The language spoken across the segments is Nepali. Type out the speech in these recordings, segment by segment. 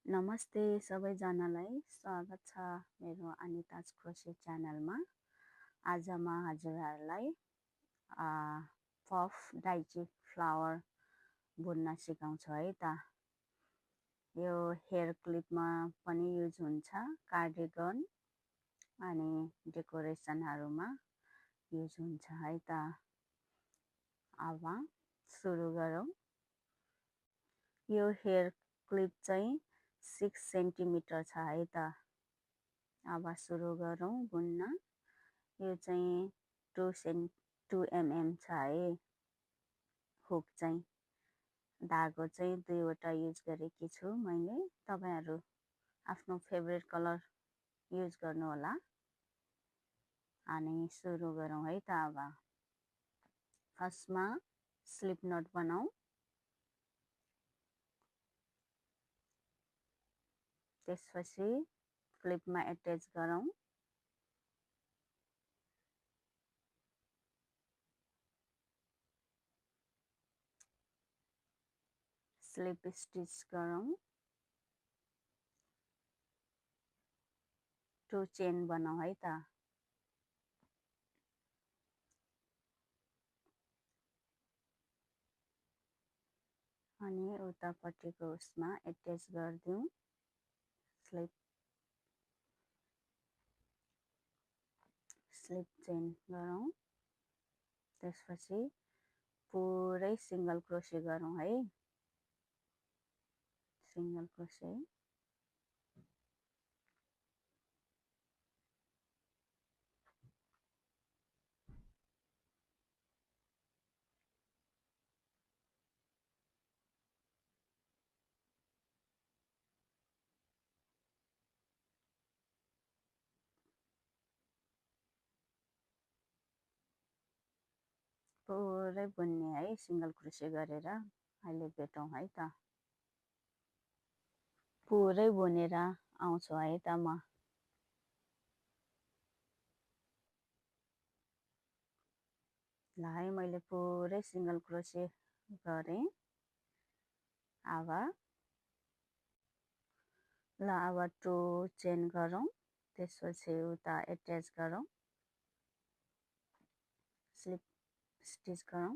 नमस्ते सबैजनालाई स्वागत छ मेरो अनिताज क्रोसेट च्यानलमा। आज म हजुरहरूलाई पफ डाइची फ्लावर बुन्न सिकाउँछु है त। यो हेयर क्लिपमा पनि युज हुन्छ, कार्डिगन अनि डेकोरेसनहरूमा युज हुन्छ है त। अब सुरु गरौँ। यो हेयर क्लिप चाहिँ 6 सेन्टिमिटर छ है त। अब सुरु गरौँ बुन्न। यो चाहिँ 2 mm छ है हुक चाहिँ। धागो चाहिँ 2वटा युज गरेकी छु मैले। तपाईहरु आफ्नो फेभरेट कलर युज गर्नु होला। अनि सुरु गरौँ है त। अब फर्स्टमा स्लिप नट बनाऊ। त्यसपछि क्लिपमा एट्याच गरौँ। स्लिप स्टिच गरौँ। 2 चेन बनाऊ है त। अनि उतापट्टिको उसमा एट्याच गरिदिउँ। स्लिप चेन गरौँ। त्यसपछि पुरै सिंगल क्रोशे गरौँ है। Single crochet. पुरै बुन्ने है सिंगल क्रोशे गरेर। अहिले भेटौँ है त। पुरै बुनेर आउँछु है त म। ल है मैले पुरै सिंगल क्रोशे गरेँ। अब 2 चेन गरौँ। त्यसपछि उता एट्याच गरौँ। स्लिप स्टिच गरौँ।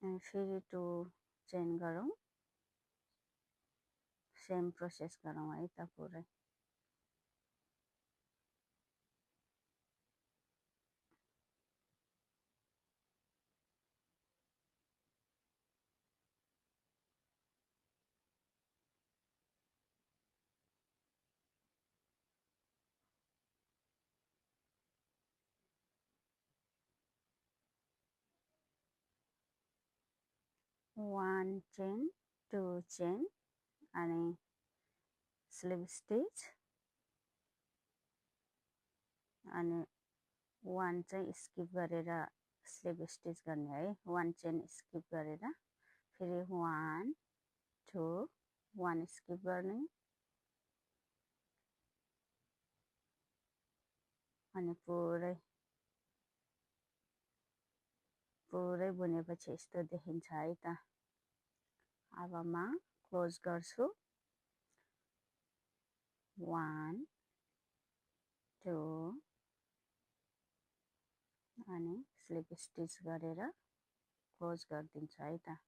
अनि फेरि 2 चेन गरौँ। सेम प्रोसेस गरौँ है त पुरै। वन चेन, 2 चेन अनि स्लिप स्टिच अनि 1 चाहिँ स्किप गरेर स्लिप स्टिच गर्ने है। 1 चेन स्किप गरेर फेरि 1 2 1 स्किप गर्ने अनि पुरै बुनेपछि यस्तो देखिन्छ है त। अब म क्लोज गर्छु। 1 2 अनि स्लिप स्टिच गरेर क्लोज गरिदिन्छु है त।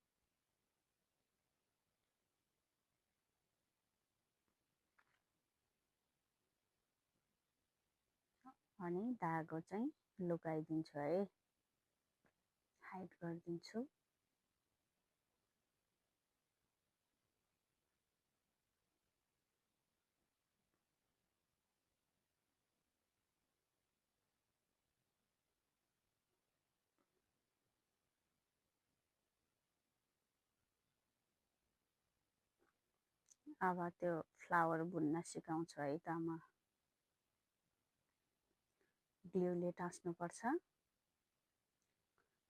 अनि धागो चाहिँ लुकाइदिन्छु है। हाइड गरिदिन्छु। अब त्यो फ्लावर बुन्न सिकाउँछु है त म। ग्लुले टाँच्नुपर्छ।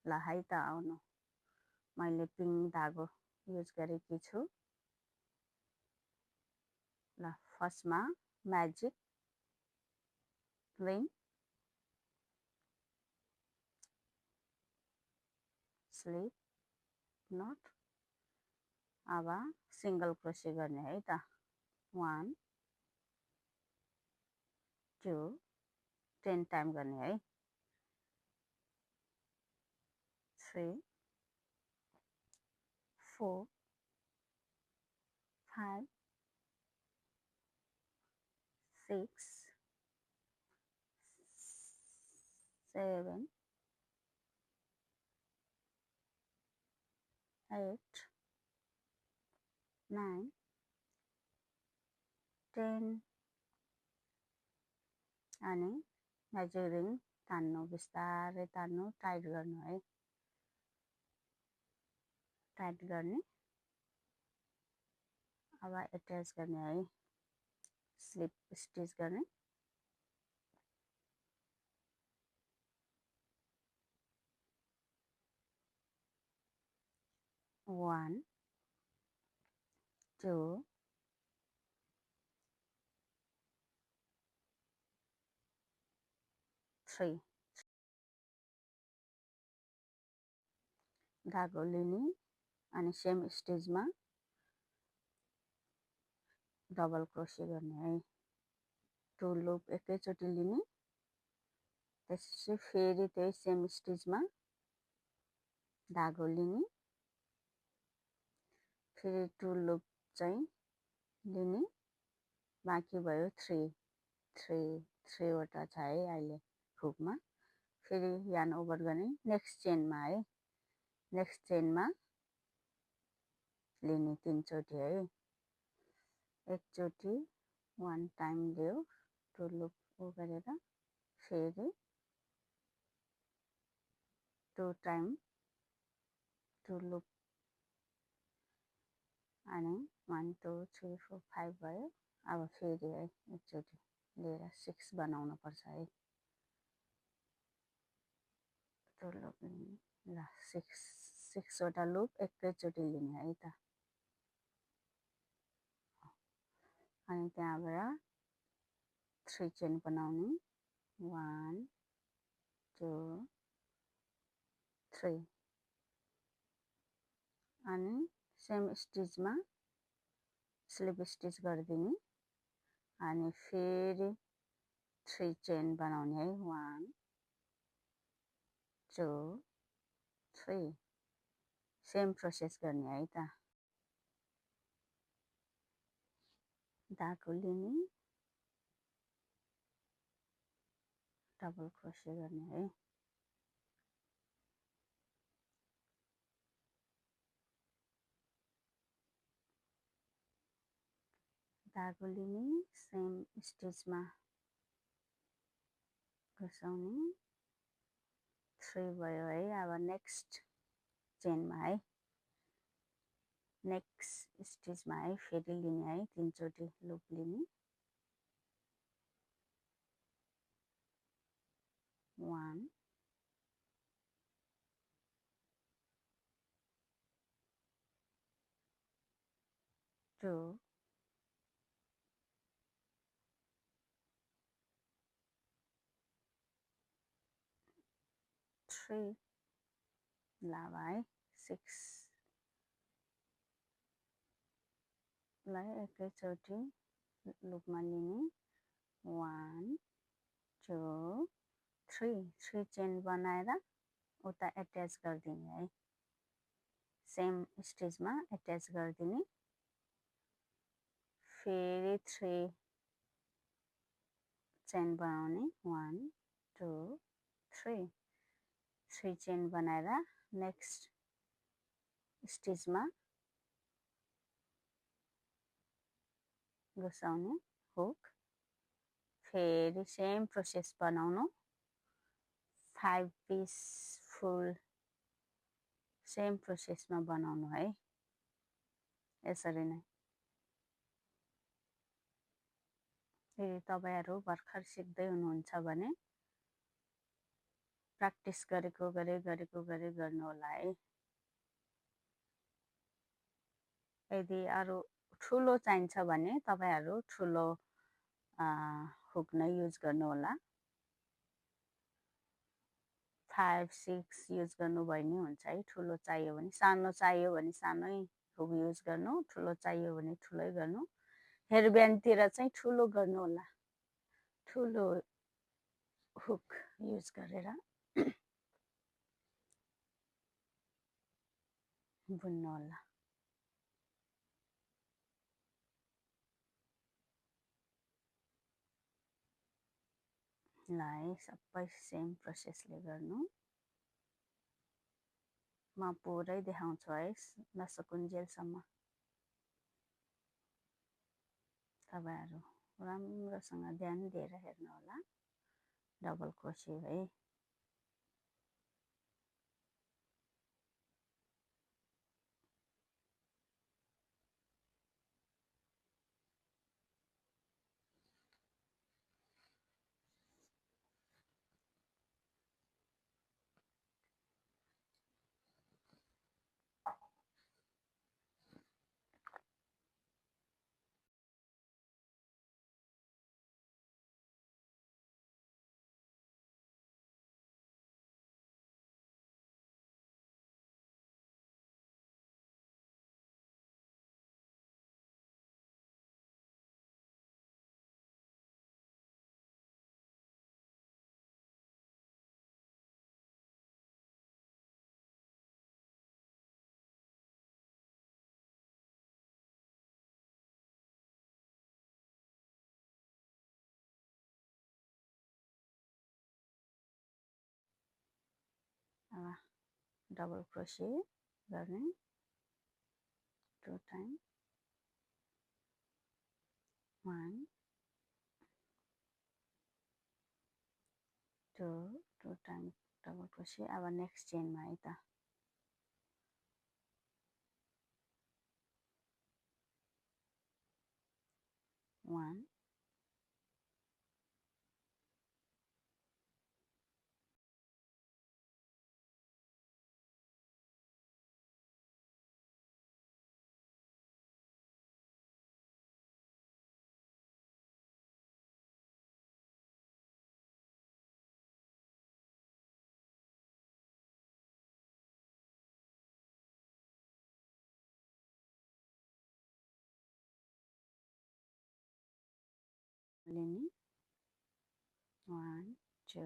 ल है त आउनु। मैले पिङ्क धागो युज गरेकी छु। ल फर्स्टमा म्याजिक रिङ स्लिप नट। अब सिंगल क्रोसे गर्ने है त 1 2 10 टाइम गर्ने है 3 4 5 6 7 8 9 10 अनि म्याजिक रिङ तान्नु, बिस्तारै तान्नु, टाइट गर्नु है, टाइट गर्ने। अब एट्याच गर्ने है, स्लिप स्टिच गर्ने। 1 2 3 धागो लिने अनि सेम स्टेजमा डबल क्रोसे गर्ने है, 2 लुप एकैचोटि लिने, त्यसपछि फेरि त्यही सेम स्टेजमा धागो लिने, फेरि 2 लुप चाहिँ लिने, बाँकी भयो 3 वटा छ है अहिले हुकमा। फेरि यार्न ओभर गर्ने नेक्स्ट चेनमा है, नेक्स्ट चेनमा लिने 3 चोटि है, एकचोटि 1 टाइम लियो, 2 लुप उ गरेर फेरि 2 टाइम 2 लुप अनि 1 2 3 4 5 भयो। अब फेरि है एकचोटि लिएर 6 बनाउनु पर्छ है, 2 लुप लिने, ल 6 वटा लुप एकैचोटि लिने है त। अनि त्यहाँबाट 3 चेन बनाउने, 1 2 3 अनि सेम स्टिचमा स्लिप स्टिच गरिदिने अनि फेरि 3 चेन बनाउने है, 1 2 3 सेम प्रोसेस गर्ने है त। धागो लिने, डबल क्रोसे गर्ने है, धागो लिने, सेम स्टिचमा घुसाउने, 3 भयो है। अब नेक्स्ट चेनमा है, नेक्स्ट स्टिचमा है फेरि लिने है, 3 चोटि लुप लिने, 1 2 3 ल है 6 लाई एकैचोटि लुपमा लिने, 1 2 3 चेन बनाएर उता एट्याच गरिदिने है, सेम स्टिचमा एट्याच गरिदिने, फेरि 3 चेन बनाउने, 1 2 3 चेन बनाएर नेक्स्ट स्टिचमा घुसाउने हुक, फेरि सेम प्रोसेस बनाउनु, 5 पिस फुल सेम प्रोसेसमा बनाउनु है, यसरी नै। यदि तपाईहरु भर्खर सिक्दै हुनुहुन्छ भने प्र्याक्टिस गरेको गरे गर्नु होला है। यदि अरु ठुलो चाहिन्छ भने तपाईहरु ठुलो हुक नै युज गर्नु होला। 5 6 युज गर्नुभयो नि हुन्छ है। ठुलो चाहियो भने सानो चाहियो भने सानै हुक युज गर्नु, ठुलो चाहियो भने ठुलै गर्नु। हेयरब्यान्डतिर चाहिँ ठुलो गर्नु होला, ठुलो हुक युज गरेर बुन्नु होला। ल है सबै सेम प्रोसेसले गर्नु। म पुरै देखाउँछु है नसकुन्जेलसम्म। तपाईँहरू राम्रोसँग ध्यान दिएर हेर्नु होला। डबल क्रोसियो है। अब डबल क्रोसियो गर्ने 2 टाइम 1 2 टाइम डबल क्रोसियो। अब नेक्स्ट चेनमा है त 1 लिने 1 2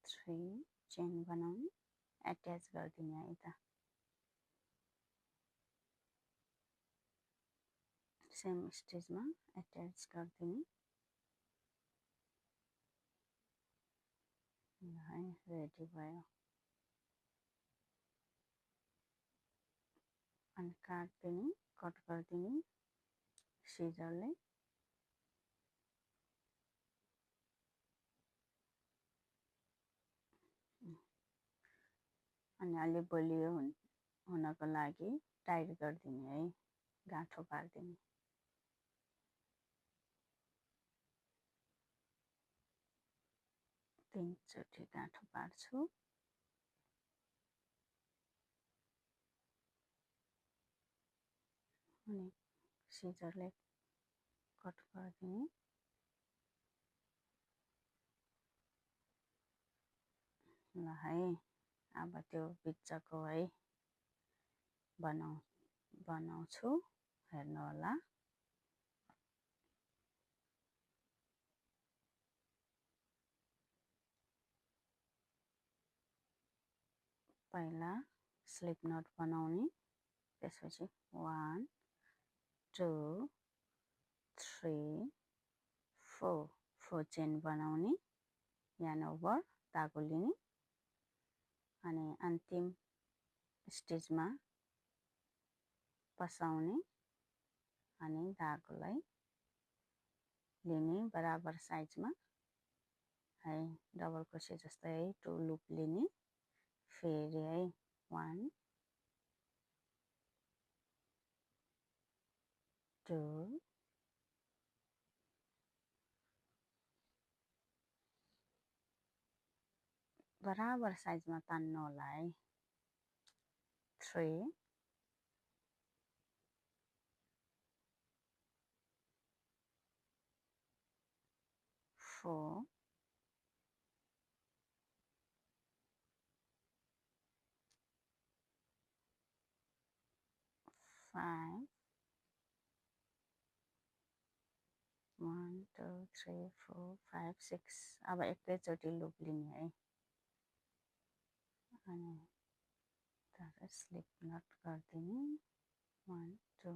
3 चेन बनाउने, एट्याच गरिदिने है त। सेम स्टेजमा एट्याच गरिदिने है। रेडी भयो। अनि काट्दिने, कट गरिदिने सिजरले। अनि अलि बलियो हुनको लागि टाइट गरिदिने है, गाँठो पारिदिने। 3 चोटि गाँठो पार्छु। अनि सिजरले कट गरिदिने। ल है अब त्यो बिचको है बनाउँछु, हेर्नु होला। पहिला स्लिप नट बनाउने, त्यसपछि 1 2 3 4 चेन बनाउने, यान ओभर धागो लिने। अनि अन्तिम स्टेजमा पसाउने अनि धागोलाई लिने बराबर साइजमा है। डबल क्रोसियो जस्तै है 2 लुप लिने। फेरि है 1 2 बराबर साइजमा तान्नु होला है। 3 4 5 1 2 3 4 5 6 अब एकैचोटि लुप लिने है अनि तर स्लिप नट गरिदिने 1 2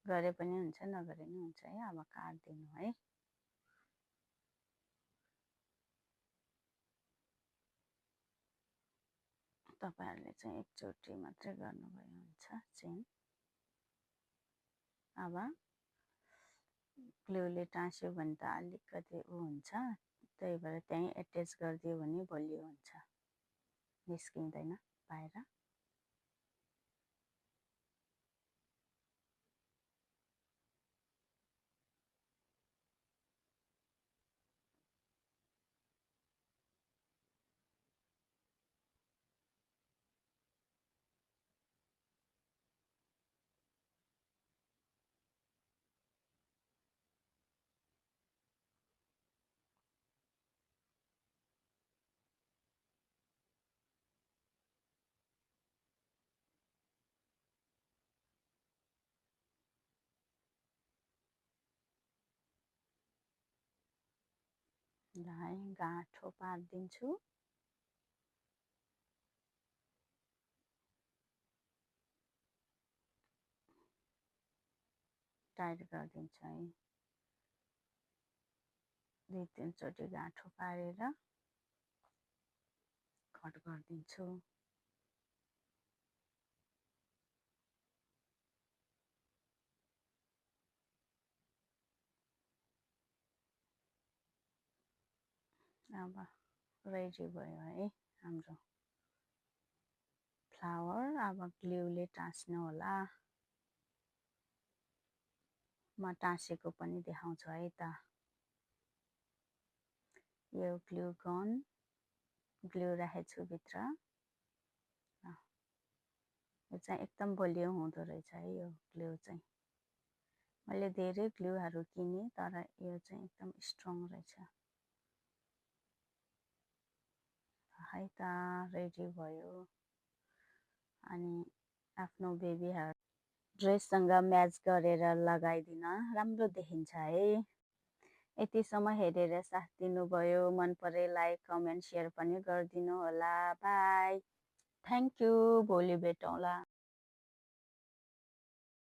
गरे पनि हुन्छ नगरे पनि हुन्छ है अब काट्दिनु है तपाईहरुले चाहिँ एकचोटि मात्रै गर्नुभयो हुन्छ चेन अब ग्लुले टाँस्यो भने त अलिकति हुन्छ त्यही भएर त्यही एट्याच गरिदियो भने बलियो हुन्छ निस्किँदैन बाहिर है गाँठो पारिदिन्छु टाइट गरिदिन्छु है 2-3 चोटि गाँठो पारेर कट गरिदिन्छु अब रेडी भयो है हाम्रो फ्लावर अब ग्लुले टाँस्नु होला म टाँसेको पनि देखाउँछु है त यो ग्लु गन ग्लु राखेछु भित्र यो चाहिँ एकदम बलियो हुँदो रहेछ है यो ग्लु चाहिँ मैले धेरै ग्लुहरू किने तर यो चाहिँ एकदम स्ट्रङ रहेछ है त रेडी भयो अनि आफ्नो बेबीहरु ड्रेससँग म्याच गरेर लगाइदिन राम्रो देखिन्छ है यतिसम्म हेरेर साथ दिनुभयो मन परे लाइक कमेन्ट सेयर पनि गरिदिनु होला बाई थ्याङ्क यू भोलि भेटौँला